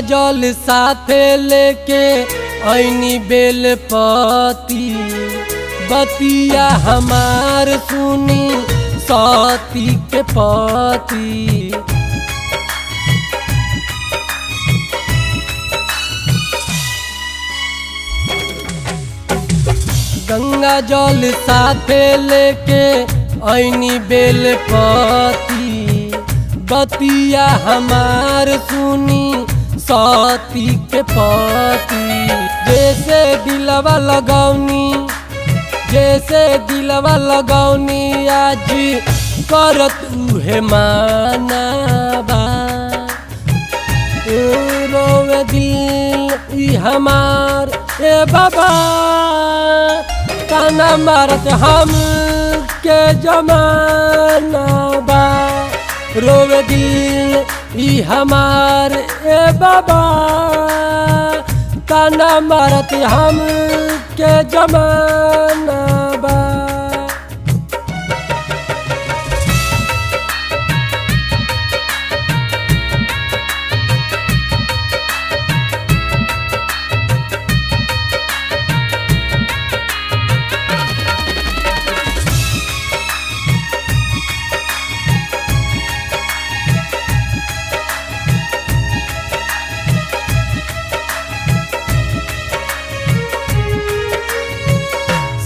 जल साथे लेके ऐनी बेलपति बतिया हमार सुनी सती के पति। गंगा जल साथे लेके ऐनी बेलपति बतिया हमार सुनी सती के पति। जैसे दिलवा लगौनी आज करत उहे मानवा। रोवे दिल ई हमार ए बाबा ताना मारत हम के जमाना बा। रोवे दिल ई हमार ए बाबा ताना मारत हम के जमाना बा।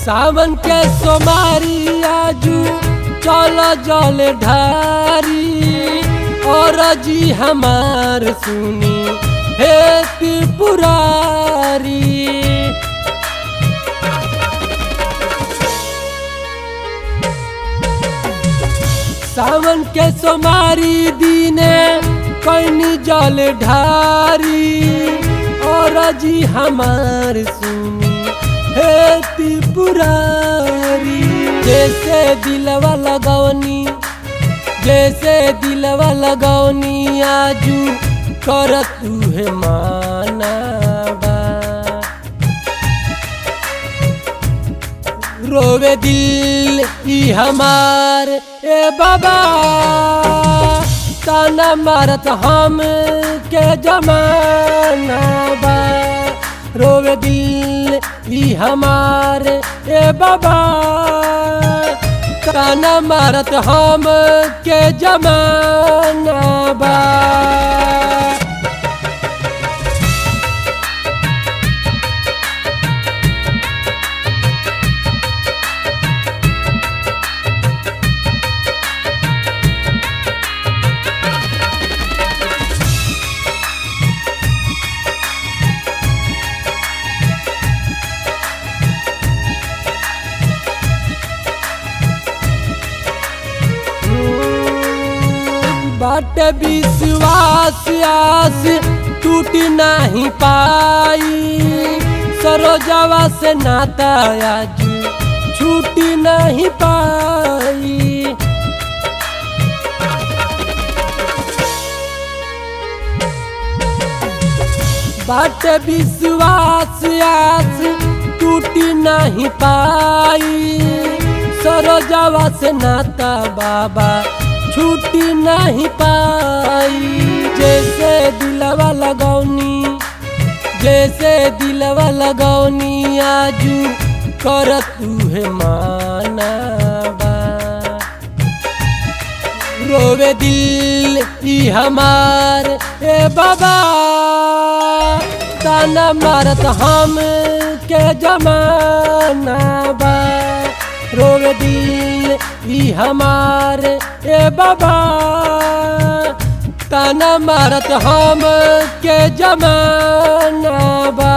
सावन के सोमारी आजू चल जल ढारी और जी हमार सुनी हे त्रिपुरारी। सावन के सोमारी दिने कैनी जल ढारी और जी हमार सुनी हे त्रिपुरारी। जैसे दिलवा लगौनी आजू करत उहे मानवा। रोवे दिल ई हमार ए बाबा ताना मारत हम के जमाना बा। रोवे दिल ई हमार ए बाबा ताना मारत हम के जमाना बा। बाट विश्वास आस टूट नहीं पाई। सरोजवा से नाता आज छूट नहीं पाई। बाट विश्वास आस टूट नहीं पाई। सरोजवा से नाता बाबा छूट नहीं पाई। जैसे दिलवा लगौनी आजू करत उहे मानवा। रोवे दिल ई हमार ए बाबा ताना मारत हम के जमाना बा। रोवे दिल ई हमार ए बाबा ताना मारत हम के जमाना बा।